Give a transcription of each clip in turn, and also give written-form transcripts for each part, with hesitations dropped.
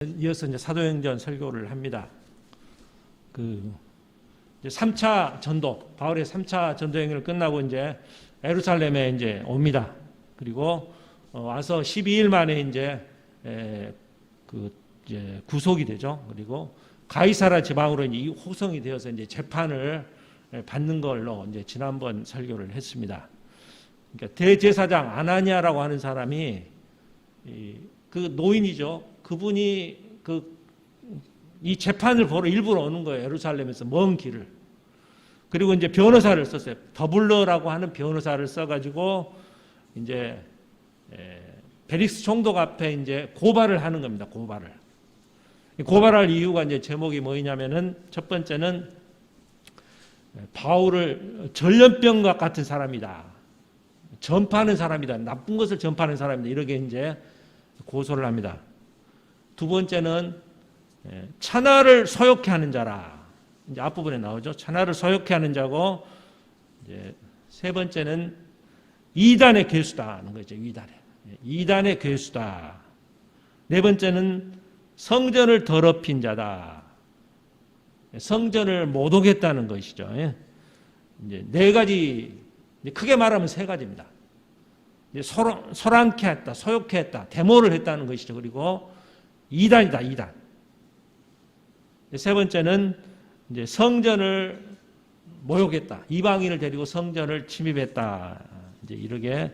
이어서 이제 사도행전 설교를 합니다. 이제 3차 전도, 바울의 3차 전도 행위를 끝나고 이제 예루살렘에 이제 옵니다. 그리고 와서 12일 만에 이제 이제 구속이 되죠. 그리고 가이사라 지방으로 이제 호송이 되어서 이제 재판을 받는 걸로 이제 지난번 설교를 했습니다. 그러니까 대제사장 아나니아라고 하는 사람이 그 노인이죠. 그분이 이 재판을 보러 일부러 오는 거예요. 예루살렘에서 먼 길을. 그리고 이제 변호사를 썼어요. 더블러라고 하는 변호사를 써가지고 이제 벨릭스 총독 앞에 이제 고발을 하는 겁니다. 고발할 이유가 이제 제목이 뭐냐면은 첫 번째는 바울을 전염병과 같은 사람이다. 전파하는 사람이다. 나쁜 것을 전파하는 사람이다. 이렇게 이제 고소를 합니다. 두 번째는 천하를 소욕케 하는 자라. 이제 앞부분에 나오죠. 천하를 소욕케 하는 자고, 이제 세 번째는 이단의 괴수다 하는 거죠. 이단의 괴수다. 네 번째는 성전을 더럽힌 자다. 성전을 못 오겠다는 것이죠. 이제 네 가지, 크게 말하면 세 가지입니다. 소란케 했다, 소욕케 했다, 데모를 했다는 것이죠. 그리고 이단이다, 이단. 세 번째는 이제 성전을 모욕했다, 이방인을 데리고 성전을 침입했다. 이제 이렇게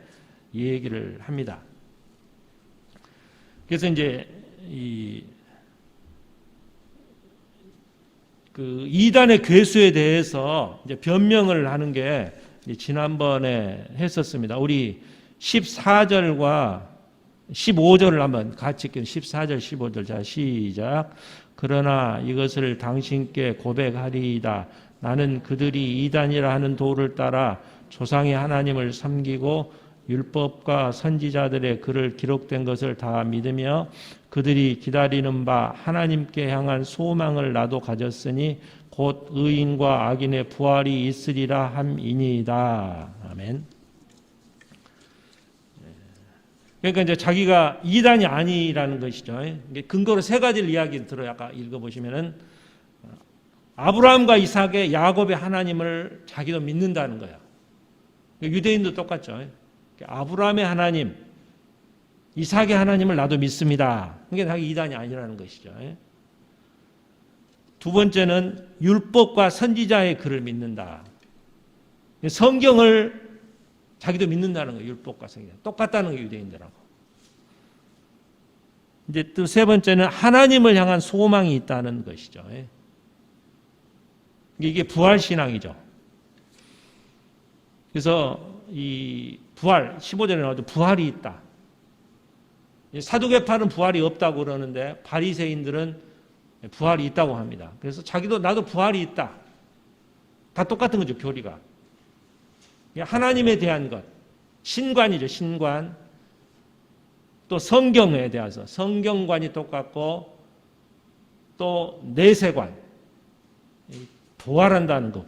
얘기를 합니다. 그래서 이제 그 이단의 괴수에 대해서 이제 변명을 하는 게 지난번에 했었습니다. 우리 14절과 15절을 한번 같이 읽게요. 14절, 15절. 자, 시작. 그러나 이것을 당신께 고백하리이다. 나는 그들이 이단이라 하는 도를 따라 조상의 하나님을 섬기고 율법과 선지자들의 글을 기록된 것을 다 믿으며 그들이 기다리는 바 하나님께 향한 소망을 나도 가졌으니 곧 의인과 악인의 부활이 있으리라 함이니이다. 아멘. 그러니까 이제 자기가 이단이 아니라는 것이죠. 근거로 세 가지를 이야기 들어요. 아까 읽어보시면은 아브라함과 이삭의 야곱의 하나님을 자기도 믿는다는 거예요. 유대인도 똑같죠. 아브라함의 하나님, 이삭의 하나님을 나도 믿습니다. 그게 자기 이단이 아니라는 것이죠. 두 번째는 율법과 선지자의 글을 믿는다. 성경을 자기도 믿는다는 거예요. 율법과 성경. 똑같다는 게 유대인들하고. 이제 또 세 번째는 하나님을 향한 소망이 있다는 것이죠. 이게 부활신앙이죠. 그래서 이 부활, 15절에 나오죠. 부활이 있다. 사두개파는 부활이 없다고 그러는데 바리새인들은 부활이 있다고 합니다. 그래서 자기도 나도 부활이 있다. 다 똑같은 거죠. 교리가. 하나님에 대한 것, 신관이죠. 신관. 또 성경에 대해서 성경관이 똑같고 또 내세관, 부활한다는 거.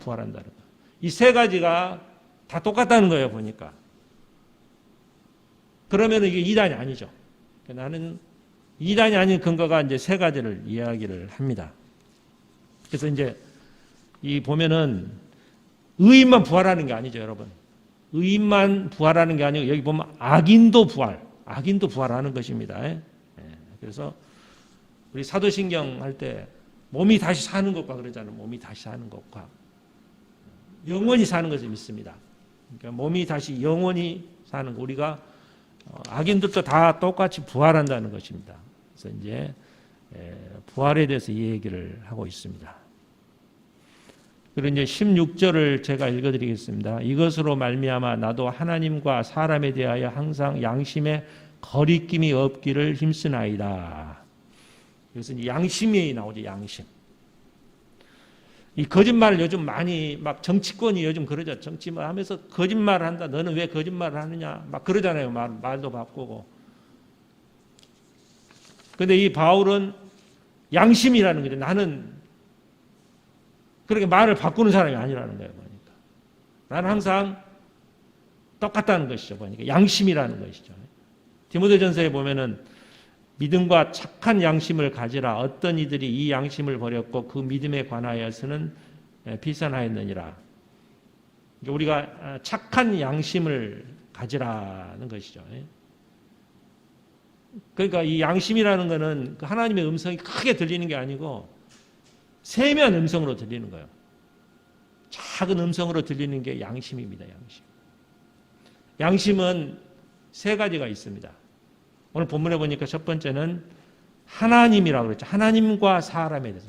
이 세 가지가 다 똑같다는 거예요. 보니까. 그러면 이게 이단이 아니죠. 나는 이단이 아닌 근거가 이제 세 가지를 이야기를 합니다. 그래서 이제 이 보면은 의인만 부활하는 게 아니죠, 여러분. 의인만 부활하는 게 아니고 여기 보면 악인도 부활하는 것입니다. 그래서 우리 사도신경 할 때 몸이 다시 사는 것과 그러잖아요. 몸이 다시 사는 것과 영원히 사는 것을 믿습니다. 그러니까 몸이 다시 영원히 사는 것. 우리가 악인들도 다 똑같이 부활한다는 것입니다. 그래서 이제 부활에 대해서 이 얘기를 하고 있습니다. 그리고 이제 16절을 제가 읽어드리겠습니다. 이것으로 말미암아 나도 하나님과 사람에 대하여 항상 양심에 거리낌이 없기를 힘쓰나이다. 그래서 이제 양심이 나오죠. 양심. 이 거짓말을 요즘 많이 막 정치권이 요즘 그러죠. 정치만 하면서 거짓말을 한다. 너는 왜 거짓말을 하느냐. 막 그러잖아요. 말도 바꾸고. 그런데 이 바울은 양심이라는 거죠. 나는 그렇게 말을 바꾸는 사람이 아니라는 거예요. 보니까. 나는 항상 똑같다는 것이죠. 보니까 양심이라는 것이죠. 디모데전서에 보면은 믿음과 착한 양심을 가지라. 어떤 이들이 이 양심을 버렸고 그 믿음에 관하여서는 비산하였느니라. 우리가 착한 양심을 가지라는 것이죠. 그러니까 이 양심이라는 것은 하나님의 음성이 크게 들리는 게 아니고 세미한 음성으로 들리는 거예요. 작은 음성으로 들리는 게 양심입니다. 양심. 양심은 세 가지가 있습니다. 오늘 본문에 보니까 첫 번째는 하나님이라고 그랬죠. 하나님과 사람에 대해서.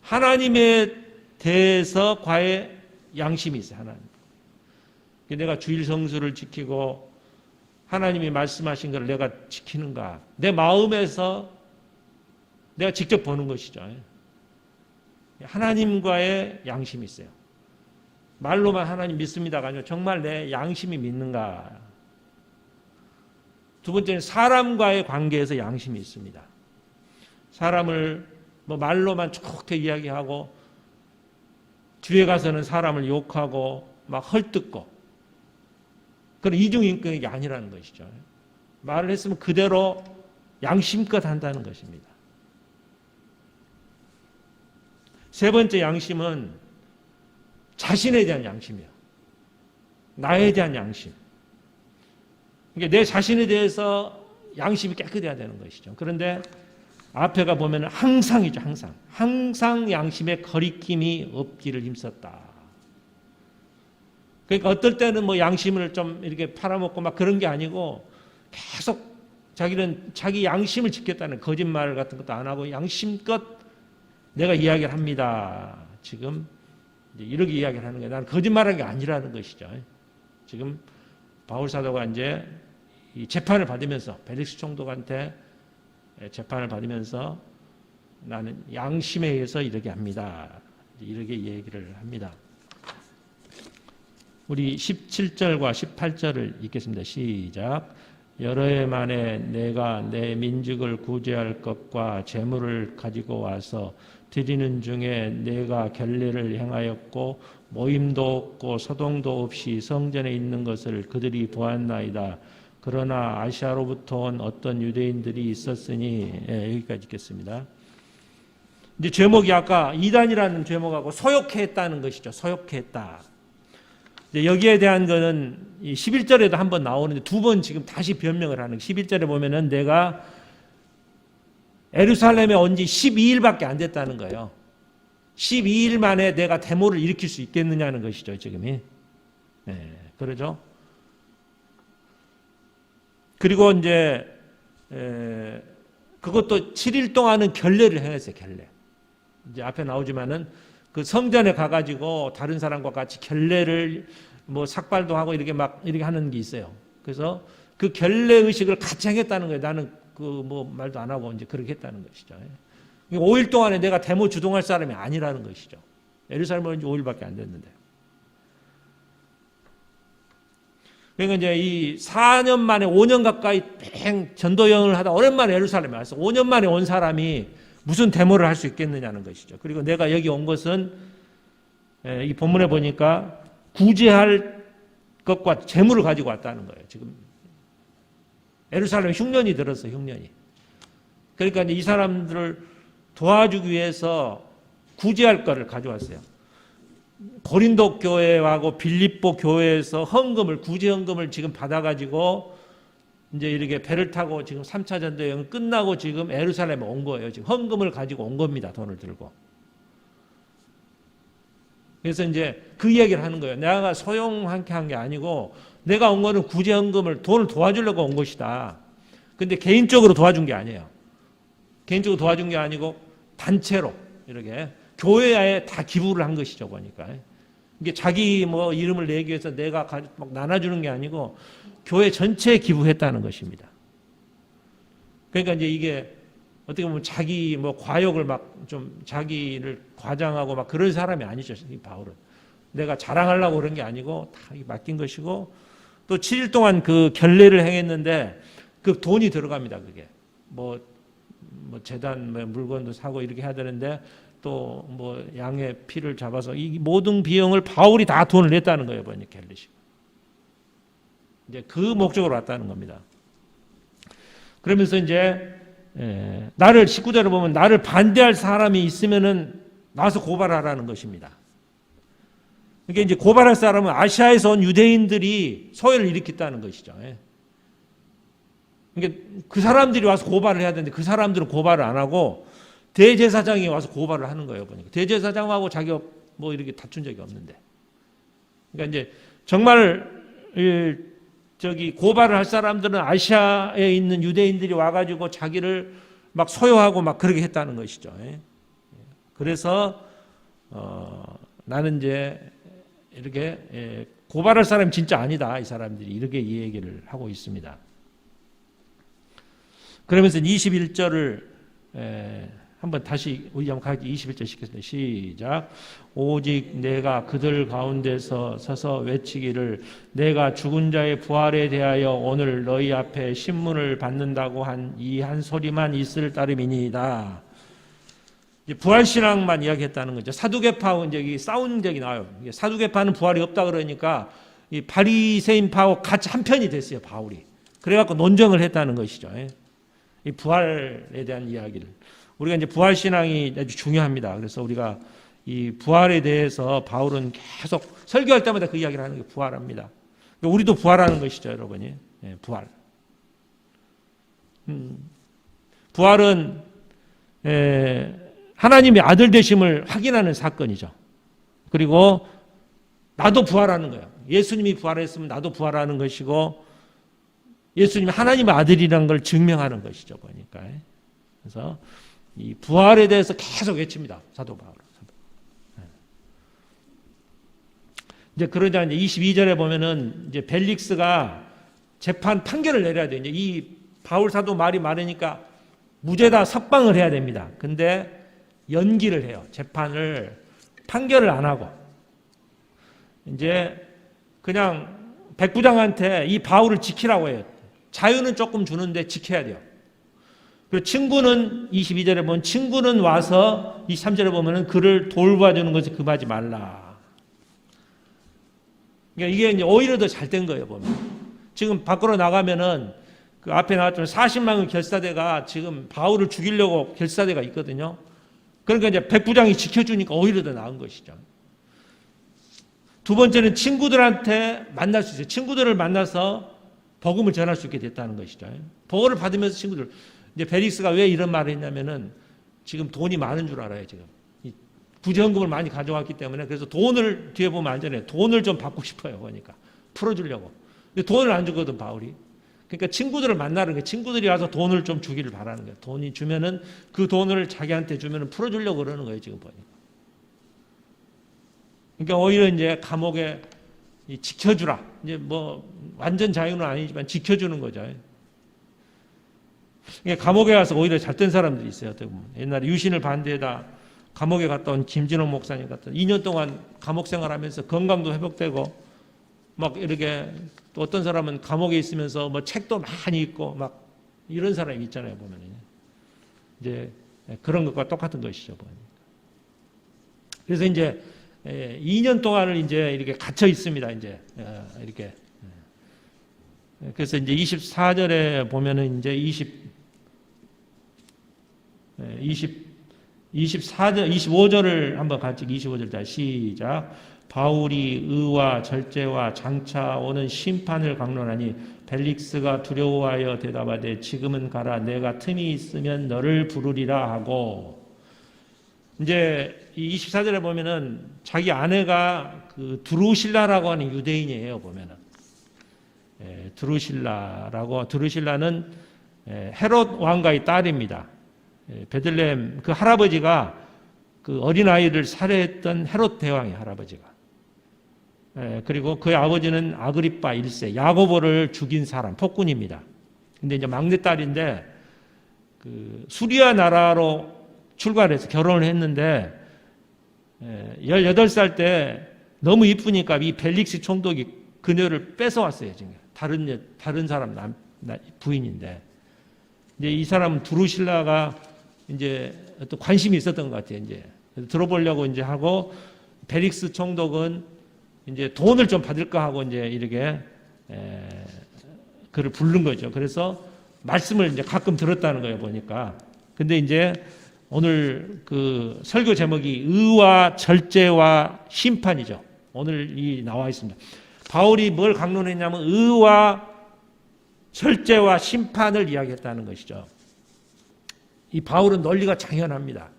하나님에 대해서 과의 양심이 있어요. 하나님. 내가 주일 성수를 지키고 하나님이 말씀하신 것을 내가 지키는가. 내 마음에서 내가 직접 보는 것이죠. 하나님과의 양심이 있어요. 말로만 하나님 믿습니다가 아니고 정말 내 양심이 믿는가. 두 번째는 사람과의 관계에서 양심이 있습니다. 사람을 뭐 말로만 좋게 이야기하고 뒤에 가서는 사람을 욕하고 막 헐뜯고 그런 이중인격이 아니라는 것이죠. 말을 했으면 그대로 양심껏 한다는 것입니다. 세 번째 양심은 자신에 대한 양심이에요. 나에 대한 양심. 그러니까 내 자신에 대해서 양심이 깨끗해야 되는 것이죠. 그런데 앞에가 보면 항상이죠. 항상. 항상 양심에 거리낌이 없기를 힘썼다. 그러니까 어떨 때는 뭐 양심을 좀 이렇게 팔아먹고 막 그런 게 아니고 계속 자기는 자기 양심을 지켰다는 거짓말 같은 것도 안 하고 양심껏 내가 이야기를 합니다. 지금 이렇게 이야기를 하는 거예요. 나는 거짓말한 게 아니라는 것이죠. 지금 바울 사도가 이제 이 재판을 받으면서 벨릭스 총독한테 재판을 받으면서 나는 양심에 의해서 이렇게 합니다. 이렇게 얘기를 합니다. 우리 17절과 18절을 읽겠습니다. 시작. 여러 해 만에 내가 내 민족을 구제할 것과 재물을 가지고 와서 드리는 중에 내가 결례를 행하였고 모임도 없고 소동도 없이 성전에 있는 것을 그들이 보았나이다. 그러나 아시아로부터 온 어떤 유대인들이 있었으니 여기까지 읽겠습니다. 이제 제목이 아까 이단이라는 제목하고 소욕했다는 것이죠. 소욕했다. 여기에 대한 거는 11절에도 한번 나오는데 두 번 지금 다시 변명을 하는 11절에 보면은 내가 예루살렘에 온 지 12일밖에 안 됐다는 거예요. 12일 만에 내가 데모를 일으킬 수 있겠느냐는 것이죠, 지금이. 네, 그러죠. 그리고 이제 그것도 7일 동안은 결례를 행했어요, 결례. 이제 앞에 나오지만은 그 성전에 가가지고 다른 사람과 같이 결례를 뭐 삭발도 하고 이렇게 막 이렇게 하는 게 있어요. 그래서 그 결례 의식을 같이 하겠다는 거예요. 나는 그 뭐 말도 안 하고 이제 그렇게 했다는 것이죠. 5일 동안에 내가 데모 주동할 사람이 아니라는 것이죠. 예루살렘에 온 지 5일밖에 안 됐는데. 그러니까 이제 이 4년 만에 5년 가까이 전도 여행을 하다 오랜만에 예루살렘에 왔어. 5년 만에 온 사람이 무슨 데모를 할 수 있겠느냐는 것이죠. 그리고 내가 여기 온 것은 이 본문에 보니까 구제할 것과 재물을 가지고 왔다는 거예요. 지금 예루살렘에 흉년이 들었어, 흉년이. 그러니까 이 사람들을 도와주기 위해서 구제할 것을 가져왔어요. 고린도 교회하고 빌립보 교회에서 헌금을, 구제 헌금을 지금 받아가지고 이제 이렇게 배를 타고 지금 3차 전도 여행 끝나고 지금 예루살렘에 온 거예요. 지금 헌금을 가지고 온 겁니다. 돈을 들고. 그래서 이제 그 이야기를 하는 거예요. 내가 소용하게 한 게 아니고 내가 온 거는 구제 헌금을 돈을 도와주려고 온 것이다. 근데 개인적으로 도와준 게 아니에요. 개인적으로 도와준 게 아니고 단체로 이렇게 교회에 다 기부를 한 것이죠. 보니까. 이게 자기 뭐 이름을 내기 위해서 내가 막 나눠주는 게 아니고 교회 전체에 기부했다는 것입니다. 그러니까 이제 이게 어떻게 보면 자기 뭐 과욕을 막 좀 자기를 과장하고 막 그런 사람이 아니죠. 이 바울은. 내가 자랑하려고 그런 게 아니고 다 맡긴 것이고 또 7일 동안 그 결례를 행했는데 그 돈이 들어갑니다. 그게. 뭐 재단 물건도 사고 이렇게 해야 되는데 또 뭐 양의 피를 잡아서 이 모든 비용을 바울이 다 돈을 냈다는 거예요. 보니까 결례식. 이제 그 목적으로 왔다는 겁니다. 그러면서 이제 나를 19절에 보면 나를 반대할 사람이 있으면은 나와서 고발하라는 것입니다. 그러니까 이제 고발할 사람은 아시아에서 온 유대인들이 소외를 일으켰다는 것이죠. 그러니까 그 사람들이 와서 고발을 해야 되는데 그 사람들은 고발을 안 하고 대제사장이 와서 고발을 하는 거예요. 보니까 대제사장하고 자기가 뭐 이렇게 다툰 적이 없는데. 그러니까 이제 정말 저기 고발을 할 사람들은 아시아에 있는 유대인들이 와가지고 자기를 막 소요하고 막 그렇게 했다는 것이죠. 그래서 나는 이제 이렇게 고발할 사람이 진짜 아니다. 이 사람들이 이렇게 이 얘기를 하고 있습니다. 그러면서 21절을 한번 다시 우리 한번 가기 21절 시켰습니다. 시작. 오직 내가 그들 가운데서 서서 외치기를 내가 죽은 자의 부활에 대하여 오늘 너희 앞에 신문을 받는다고 한 이 한 소리만 있을 따름이니이다. 부활신앙만 이야기했다는 거죠. 사두개파하고 이제 싸운 적이 나와요. 사두개파는 부활이 없다 그러니까 이 바리새인파하고 같이 한 편이 됐어요. 바울이. 그래갖고 논쟁을 했다는 것이죠. 이 부활에 대한 이야기를. 우리가 이제 부활신앙이 아주 중요합니다. 그래서 우리가 이 부활에 대해서 바울은 계속 설교할 때마다 그 이야기를 하는 게 부활합니다. 우리도 부활하는 것이죠, 여러분이. 부활. 부활은 하나님의 아들 되심을 확인하는 사건이죠. 그리고 나도 부활하는 거예요. 예수님이 부활했으면 나도 부활하는 것이고 예수님이 하나님의 아들이라는 걸 증명하는 것이죠. 보니까. 그래서 이 부활에 대해서 계속 외칩니다. 사도 바울은. 이제 그러자 이제 22절에 보면은 이제 벨릭스가 재판 판결을 내려야 돼요. 이제 이 바울 사도 말이 많으니까 무죄다 석방을 해야 됩니다. 근데 연기를 해요. 재판을 판결을 안 하고 이제 그냥 백부장한테 이 바울을 지키라고 해요. 자유는 조금 주는데 지켜야 돼요. 그리고 친구는 22절에 보면 친구는 와서 23절에 보면은 그를 돌봐주는 것을 금하지 말라. 그러니까 이게 이제 오히려 더 잘 된 거예요. 보면 지금 밖으로 나가면은 그 앞에 나왔던 40만 명 결사대가 지금 바울을 죽이려고 결사대가 있거든요. 그러니까 이제 백부장이 지켜주니까 오히려 더 나은 것이죠. 두 번째는 친구들한테 만날 수 있어요. 친구들을 만나서 복음을 전할 수 있게 됐다는 것이죠. 복음을 받으면서 친구들. 이제 벨릭스가 왜 이런 말을 했냐면은 지금 돈이 많은 줄 알아요. 지금 부정금을 많이 가져왔기 때문에 그래서 돈을 뒤에 보면 안전해요. 돈을 좀 받고 싶어요. 그러니까 풀어주려고. 근데 돈을 안 주거든 바울이. 그러니까 친구들을 만나는 거예요. 친구들이 와서 돈을 좀 주기를 바라는 거예요. 돈이 주면은 그 돈을 자기한테 주면은 풀어주려고 그러는 거예요. 지금 보니까. 그러니까 오히려 이제 감옥에 지켜주라. 이제 뭐 완전 자유는 아니지만 지켜주는 거죠. 그러니까 감옥에 가서 오히려 잘된 사람들이 있어요. 옛날에 유신을 반대에다 감옥에 갔다 온 김진호 목사님 같은 2년 동안 감옥 생활하면서 건강도 회복되고 막 이렇게 또 어떤 사람은 감옥에 있으면서 뭐 책도 많이 읽고 막 이런 사람이 있잖아요. 보면 이제 그런 것과 똑같은 것이죠. 보니까. 그래서 이제 2년 동안을 이제 이렇게 갇혀 있습니다. 이제 이렇게. 그래서 이제 24절에 보면은 이제 24절, 25절을 한번 같이 25절 다 시작. 바울이 의와 절제와 장차 오는 심판을 강론하니 벨릭스가 두려워하여 대답하되 지금은 가라 내가 틈이 있으면 너를 부르리라 하고 이제 이 24절에 보면은 자기 아내가 그 드루실라라고 하는 유대인이에요. 보면은 드루실라는 헤롯 왕가의 딸입니다. 베들레헴 그 할아버지가 그 어린아이를 살해했던 헤롯 대왕의 할아버지가. 그리고 그의 아버지는 아그리빠 1세 야고보를 죽인 사람 폭군입니다. 근데 이제 막내딸인데 그 수리아 나라로 출발해서 결혼을 했는데 18살 때 너무 이쁘니까 이 벨릭스 총독이 그녀를 뺏어왔어요. 지금 다른 사람 부인인데 이제 이 사람은 두루실라가 이제 또 관심이 있었던 것 같아요. 이제 들어보려고 이제 하고 벨릭스 총독은 이제 돈을 좀 받을까 하고 이제 이렇게 그를 부른 거죠. 그래서 말씀을 이제 가끔 들었다는 거예요, 보니까. 근데 이제 오늘 그 설교 제목이 의와 절제와 심판이죠. 오늘 이 나와 있습니다. 바울이 뭘 강론했냐면 의와 절제와 심판을 이야기했다는 것이죠. 이 바울은 논리가 장연합니다.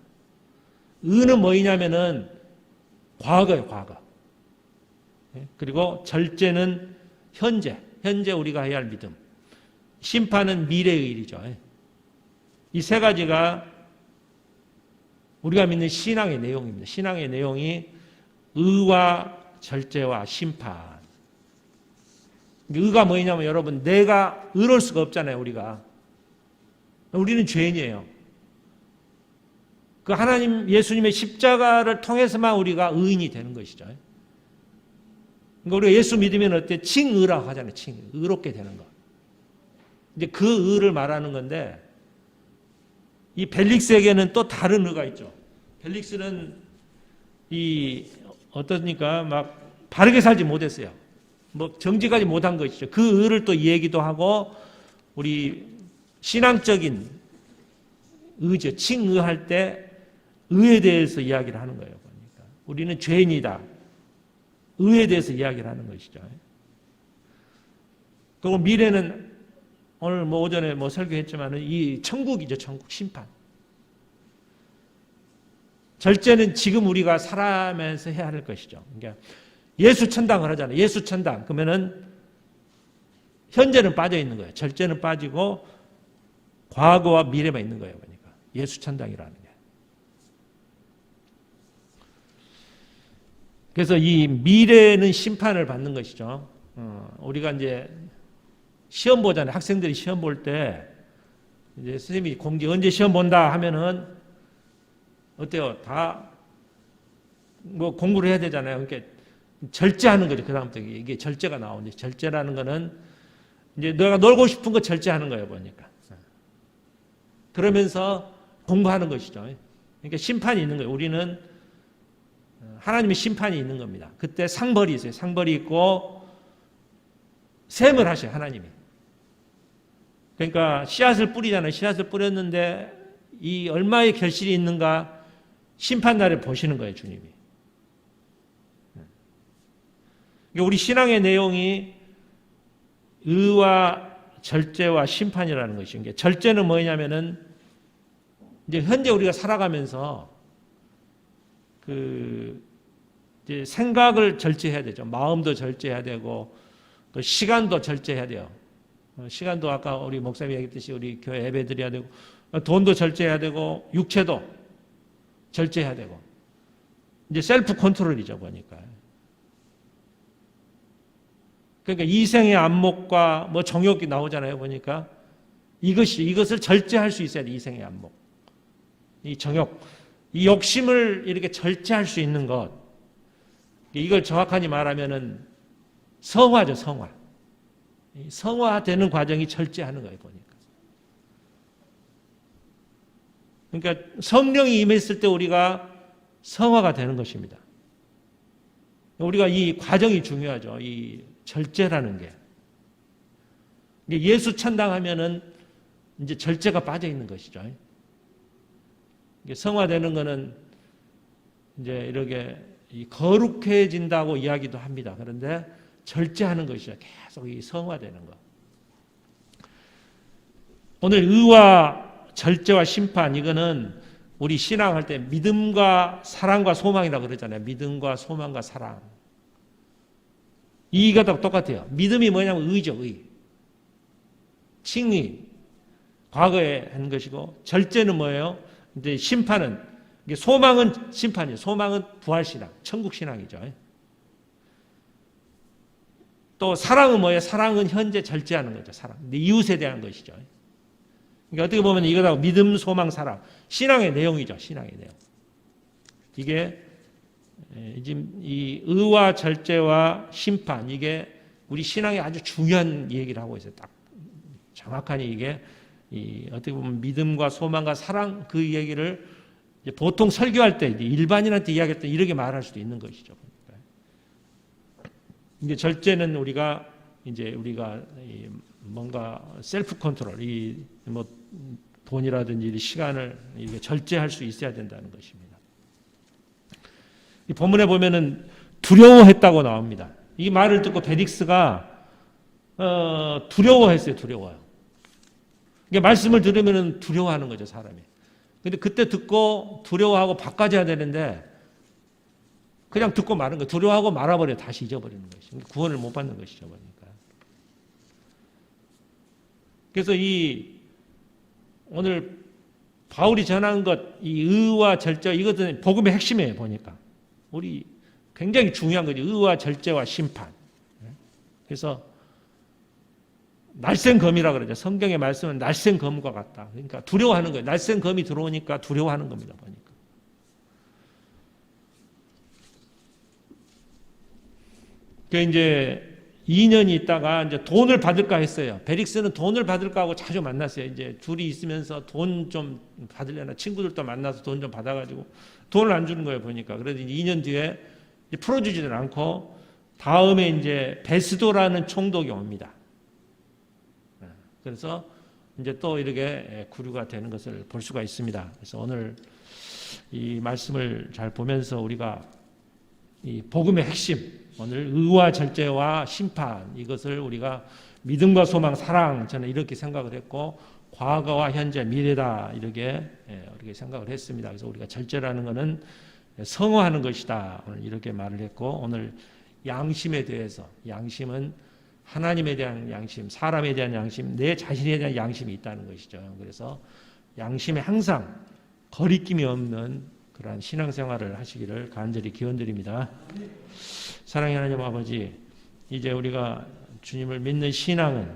의는 뭐냐면은 과거예요, 과거. 그리고 절제는 현재 우리가 해야 할 믿음. 심판은 미래의 일이죠. 이 세 가지가 우리가 믿는 신앙의 내용입니다. 신앙의 내용이 의와 절제와 심판. 의가 뭐냐면 여러분, 내가 의로울 수가 없잖아요, 우리가. 우리는 죄인이에요. 그 하나님 예수님의 십자가를 통해서만 우리가 의인이 되는 것이죠. 그러니까 우리가 예수 믿으면 어때? 칭의라고 하잖아요. 칭의. 의롭게 되는 것. 이제 그 의를 말하는 건데, 이 벨릭스에게는 또 다른 의가 있죠. 벨릭스는 어떠니까 막 바르게 살지 못했어요. 뭐 정직하지 못한 것이죠. 그 의를 또 얘기도 하고, 우리 신앙적인 의죠. 칭의할 때 의에 대해서 이야기를 하는 거예요. 그러니까 우리는 죄인이다. 의에 대해서 이야기를 하는 것이죠. 그리고 미래는 오늘 뭐 오전에 뭐 설교했지만은 이 천국이죠. 천국 심판. 절제는 지금 우리가 살아가면서 해야 할 것이죠. 그러니까 예수 천당을 하잖아요. 예수 천당. 그러면은 현재는 빠져 있는 거예요. 절제는 빠지고 과거와 미래만 있는 거예요. 그러니까 예수 천당이라는 게. 그래서 이 미래는 심판을 받는 것이죠. 우리가 이제 시험 보잖아요. 학생들이 시험 볼 때 이제 선생님이 공지 언제 시험 본다 하면은 어때요? 다 뭐 공부를 해야 되잖아요. 그러니까 절제하는 거죠. 그 다음부터 이게 절제가 나오는데, 절제라는 거는 이제 내가 놀고 싶은 거 절제하는 거예요, 보니까. 그러면서 공부하는 것이죠. 그러니까 심판이 있는 거예요. 우리는 하나님의 심판이 있는 겁니다. 그때 상벌이 있어요. 상벌이 있고 셈을 하셔요, 하나님이. 그러니까 씨앗을 뿌리잖아요. 씨앗을 뿌렸는데 이 얼마의 결실이 있는가 심판날에 보시는 거예요, 주님이. 그러니까 우리 신앙의 내용이 의와 절제와 심판이라는 것이죠. 절제는 뭐냐면은 이제 현재 우리가 살아가면서 이제 생각을 절제해야 되죠. 마음도 절제해야 되고 또 시간도 절제해야 돼요. 시간도 아까 우리 목사님이 얘기했듯이 우리 교회 예배 드려야 되고 돈도 절제해야 되고 육체도 절제해야 되고 이제 셀프 컨트롤이죠, 보니까. 그러니까 이생의 안목과 뭐 정욕이 나오잖아요, 보니까. 이것을 절제할 수 있어야 돼, 이생의 안목. 이 정욕, 이 욕심을 이렇게 절제할 수 있는 것. 이걸 정확하게 말하면은 성화죠, 성화. 성화되는 과정이 절제하는 거예요, 보니까. 그러니까 성령이 임했을 때 우리가 성화가 되는 것입니다. 우리가 이 과정이 중요하죠. 이 절제라는 게. 예수 천당하면은 이제 절제가 빠져 있는 것이죠. 성화되는 거는 이제 이렇게 거룩해진다고 이야기도 합니다. 그런데 절제하는 것이죠. 계속 이 성화되는 것. 오늘 의와 절제와 심판, 이거는 우리 신앙할 때 믿음과 사랑과 소망이라고 그러잖아요. 믿음과 소망과 사랑. 이가 똑같아요. 믿음이 뭐냐면 의죠, 의. 칭의. 과거에 한 것이고, 절제는 뭐예요? 이제 심판은, 소망은 심판이에요. 소망은 부활신앙, 천국신앙이죠. 또 사랑은 뭐예요? 사랑은 현재 절제하는 거죠, 사랑. 이웃에 대한 것이죠. 그러니까 어떻게 보면 이거다 믿음, 소망, 사랑. 신앙의 내용이죠, 신앙의 내용. 이게 지금 이 의와 절제와 심판, 이게 우리 신앙에 아주 중요한 얘기를 하고 있어요. 딱 정확하니 이게 어떻게 보면 믿음과 소망과 사랑, 그 얘기를 보통 설교할 때 일반인한테 이야기할 때 이렇게 말할 수도 있는 것이죠. 이제 절제는 우리가 뭔가 셀프 컨트롤, 이 뭐 돈이라든지 시간을 이게 절제할 수 있어야 된다는 것입니다. 이 본문에 보면은 두려워했다고 나옵니다. 이 말을 듣고 벨릭스가 두려워했어요. 두려워요. 이게 말씀을 들으면 두려워하는 거죠, 사람이. 근데 그때 듣고 두려워하고 바꿔줘야 되는데 그냥 듣고 마는 거예요. 두려워하고 말아버려 다시 잊어버리는 것이죠. 구원을 못 받는 것이죠. 그러니까. 그래서 오늘 바울이 전한 것, 이 의와 절제, 이것은 복음의 핵심이에요. 보니까 우리 굉장히 중요한 거죠. 의와 절제와 심판. 그래서 날쌘 검이라 그러죠. 성경의 말씀은 날쌘 검과 같다. 그러니까 두려워하는 거예요. 날쌘 검이 들어오니까 두려워하는 겁니다. 보니까. 그 이제 2년이 있다가 이제 돈을 받을까 했어요. 벨릭스는 돈을 받을까 하고 자주 만났어요. 이제 둘이 있으면서 돈 좀 받으려나 친구들도 만나서 돈 좀 받아가지고 돈을 안 주는 거예요. 보니까. 그래서 2년 뒤에 풀어주지는 않고 다음에 이제 베스도라는 총독이 옵니다. 그래서 이제 또 이렇게 구류가 되는 것을 볼 수가 있습니다. 그래서 오늘 이 말씀을 잘 보면서 우리가 이 복음의 핵심, 오늘 의와 절제와 심판, 이것을 우리가 믿음과 소망, 사랑, 저는 이렇게 생각을 했고 과거와 현재, 미래다 이렇게 생각을 했습니다. 그래서 우리가 절제라는 것은 성화하는 것이다. 오늘 이렇게 말을 했고 오늘 양심에 대해서, 양심은 하나님에 대한 양심, 사람에 대한 양심, 내 자신에 대한 양심이 있다는 것이죠. 그래서 양심에 항상 거리낌이 없는 그러한 신앙생활을 하시기를 간절히 기원드립니다. 사랑의 하나님 아버지, 이제 우리가 주님을 믿는 신앙은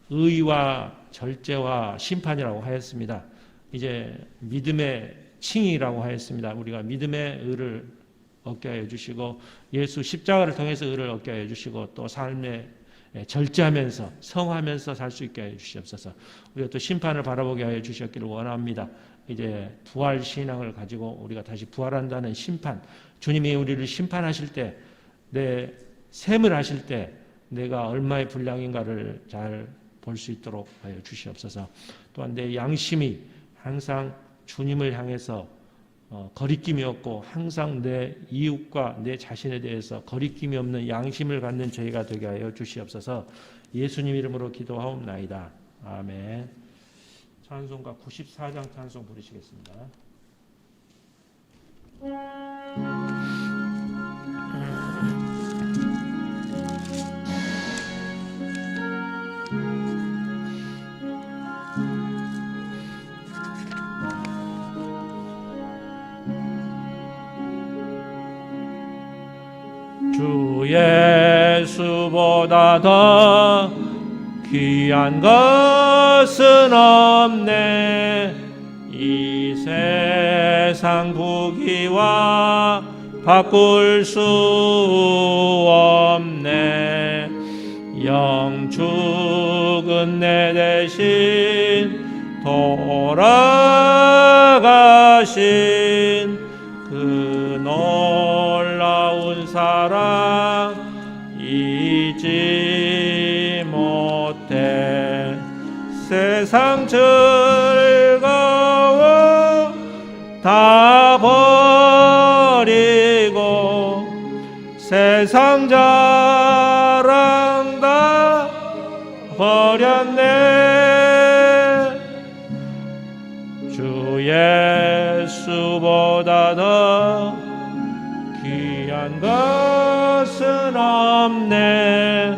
의와 절제와 심판이라고 하였습니다. 이제 믿음의 칭의라고 하였습니다. 우리가 믿음의 의를 얻게 하여 주시고 예수 십자가를 통해서 의를 얻게 하여 주시고 또 삶에 절제하면서 성하면서 살 수 있게 하여 주시옵소서. 우리가 또 심판을 바라보게 하여 주셨기를 원합니다. 이제 부활 신앙을 가지고 우리가 다시 부활한다는 심판, 주님이 우리를 심판하실 때, 내 셈을 하실 때 내가 얼마의 분량인가를 잘 볼 수 있도록 하여 주시옵소서. 또한 내 양심이 항상 주님을 향해서 거리낌이 없고 항상 내 이웃과 내 자신에 대해서 거리낌이 없는 양심을 갖는 저희가 되게 하여 주시옵소서. 예수님 이름으로 기도하옵나이다. 아멘. 찬송가 94장 찬송 부르시겠습니다. 주 예수보다 더 귀한 것은 없네. 이 세상 부귀와 바꿀 수 없네. 영 죽은 내 대신 돌아가신 그 놀라운 사랑 잊지 못해. 세상 즐거움 다 버리고 세상 자랑 다 버렸네. 주 예수보다 더 귀한 것은 없네.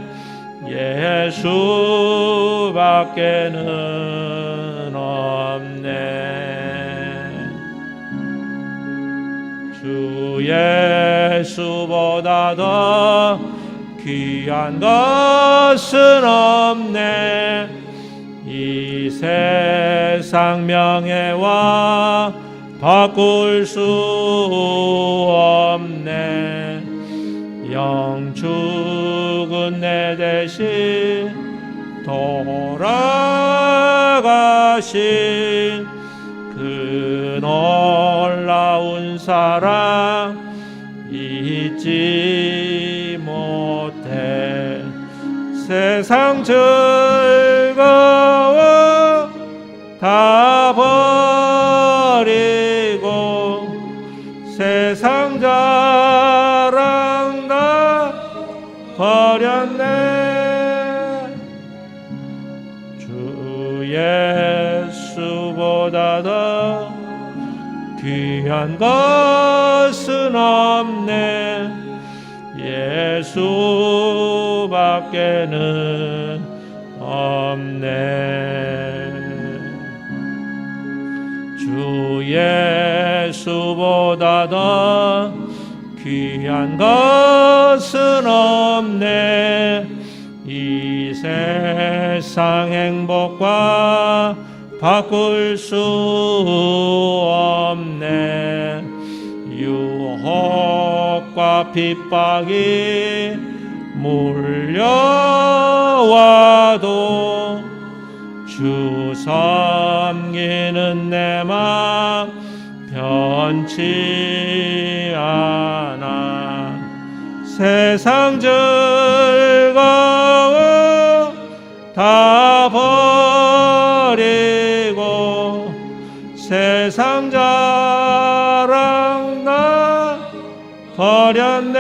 예수밖에는 없네. 주 예수보다 더 귀한 것은 없네. 이 세상 명예와 바꿀 수 없네. 영 죽은 내 대신 돌아가신 그 놀라운 사랑 잊지 못해. 세상 즐거워 다 버리고 세상 자랑 다 버렸네. 주 예수보다 더 귀한 것은 없네. 예수밖에는 없네. 주 예수보다 더 귀한 것은 없네. 이 세상 행복과 바꿀 수 없네. 유혹과 핍박이 몰려와도 주 섬기는 내 맘 변치 않아. 세상 즐거워 다 버리고 세상 자랑 나 버렸네.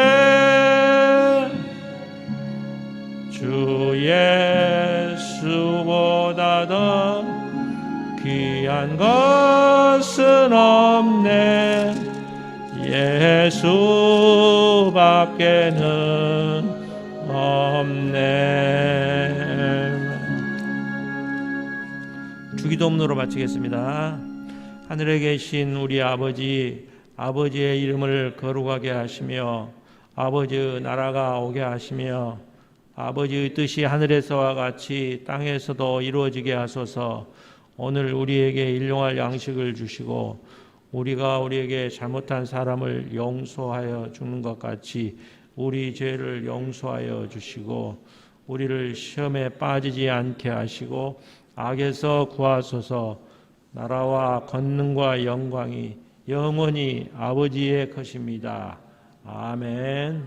주 예수보다 더 귀한 것은 없네. 예수밖에는 없네. 주기도문으로 마치겠습니다. 하늘에 계신 우리 아버지, 아버지의 이름을 거룩하게 하시며 아버지의 나라가 오게 하시며 아버지의 뜻이 하늘에서와 같이 땅에서도 이루어지게 하소서. 오늘 우리에게 일용할 양식을 주시고 우리가 우리에게 잘못한 사람을 용서하여 주는 것 같이 우리 죄를 용서하여 주시고 우리를 시험에 빠지지 않게 하시고 악에서 구하소서. 나라와 권능과 영광이 영원히 아버지의 것입니다. 아멘.